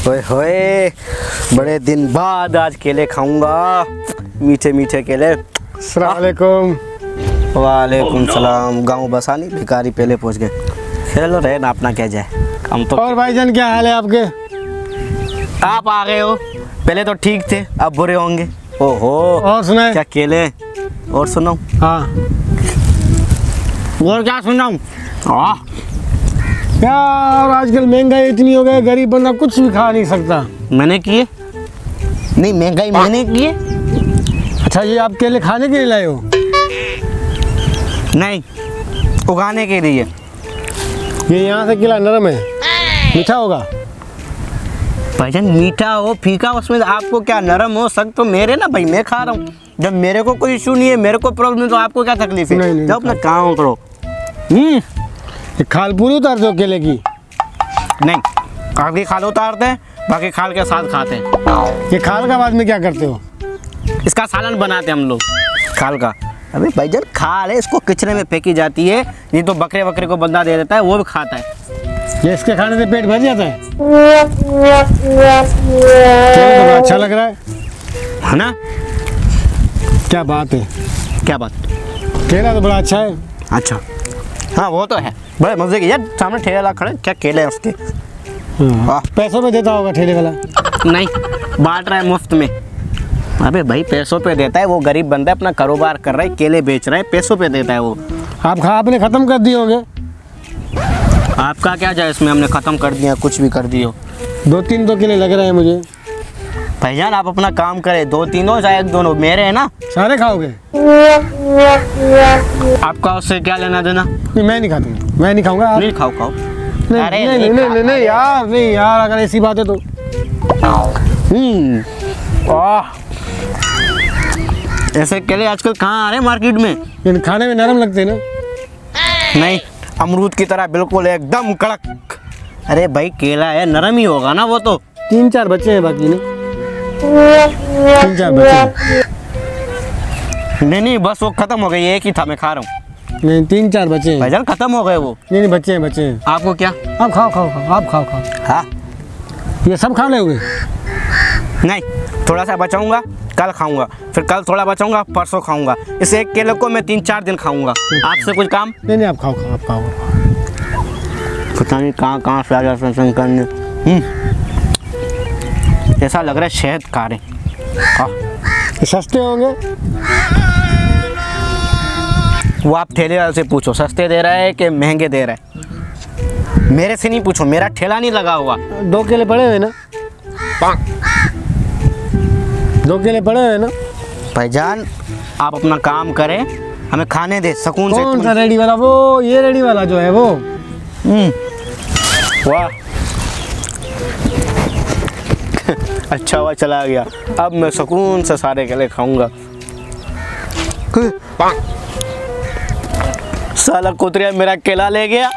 ओए होए, बड़े दिन बाद आज केले खाऊंगा, मीठे मीठे केले। अस्सलाम वालेकुम। वालेकुम सलाम। गाँव बसा नहीं, भिखारी पहले पहुंच गए। चलो रहे ना, अपना क्या जाए, हम तो। और भाईजान क्या हाल है आपके? आप आ गए हो, पहले तो ठीक थे, अब बुरे होंगे। ओहो, और सुनाए? क्या केले? और सुनाऊं? हाँ, और क्या सुनाऊं? यार आजकल महंगाई इतनी हो गई, गरीब बंदा कुछ भी खा नहीं सकता। मैंने किए नहीं, महंगाई मैंने किए। अच्छा, ये आप केले खाने के लिए लाए हो? नहीं, उगाने के लिए। ये यहाँ से केला नरम है, मीठा होगा। भाईजान मीठा हो फीका, उसमें आपको क्या नरम हो, सख्त तो मेरे ना भाई, मैं खा रहा हूँ। जब मेरे को कोई इशू नहीं है, मेरे को प्रॉब्लम नहीं, तो आपको क्या तकलीफ है? नहीं, जब अपना काम करो। ये खाल पूरी उतार दो केले की। नहीं, आधी खाल उतारते हैं, बाकी खाल के साथ खाते हैं। ये खाल का बाद में क्या करते हो? इसका सालन बनाते हैं हम लोग, खाल का। अबे भाईजान, खाल है, इसको किचड़े में फेंकी जाती है। ये तो बकरे वकरे को बंदा दे देता है, वो भी खाता है। ये इसके खाने से पेट भर जाता है। केला तो बड़ा अच्छा लग रहा है ना? क्या बात है, क्या बात? केला तो बड़ा अच्छा है। अच्छा, हाँ वो तो है, बड़े मजे की। यार सामने ठेला खड़े, क्या केले हैं उसके। पैसों में देता होगा ठेले वाला? नहीं, बांट रहा है मुफ्त में। अबे भाई, पैसों पे देता है, वो गरीब बंदा है, अपना कारोबार कर रहा है, केले बेच रहा है, पैसों पे देता है वो। आपने खत्म कर दिए होंगे। आपका क्या जाए इसमें, हमने ख़त्म कर दिया, कुछ भी कर दियो। 2-3 तो केले लग रहे हैं मुझे। भाईजान आप अपना काम करें, 2-3 हो चाहे 1-2 हो, मेरे है ना। सारे खाओगे? आपका उससे क्या लेना देना? नहीं, मैं नहीं खाता, मैं नहीं खाऊंगा। नहीं खाओ खाओ। नहीं अरे नहीं नहीं नहीं नहीं यार, नहीं यार, अगर ऐसी बात है तो। ऐसे केले आजकल कहाँ आ रहे हैं मार्केट में? लेकिन खाने में नरम लगते हैं ना। नहीं, अमरूद की तरह बिल्कुल एकदम कड़क। अरे भाई, केला है, नरम ही होगा ना वो तो। 3-4 बच्चे हैं, बाकी नहीं। 3-4 बच्चे हैं। नहीं, बस वो खत्म हो गई, एक ही था, मैं खा रहा हूँ। नहीं, 3-4 बच्चे हैं। भाईजान खत्म हो गए वो। नहीं, बच्चे हैं। आपको क्या? आप खाओ, आप खाओ। हाँ, ये सब खा लोगे? नहीं, थोड़ा सा बचाऊंगा, कल खाऊंगा, फिर कल थोड़ा बचाऊंगा, परसों खाऊंगा। इस एक केले को मैं 3-4 दिन खाऊंगा। आपसे कुछ काम? नहीं, आप खाओ। पता नहीं कहाँ से आ जाते हैं करने। ऐसा लग रहा है शहद खा रहे। ये सस्ते होंगे? वो आप ठेले वाले से पूछो, सस्ते दे रहा है कि महंगे दे रहा है। मेरे से नहीं पूछो, मेरा ठेला नहीं लगा हुआ। 2 केले पड़े हुए ना? 2 केले पड़े हुए ना? भाईजान आप अपना काम करें, हमें खाने दे सुकून से। कौन सा रेडी वाला? वो ये रेडी वाला जो है वो। वाह, अच्छा हुआ चला गया, अब मैं सुकून से सारे केले खाऊंगा। साला कुतरिया मेरा केला ले गया।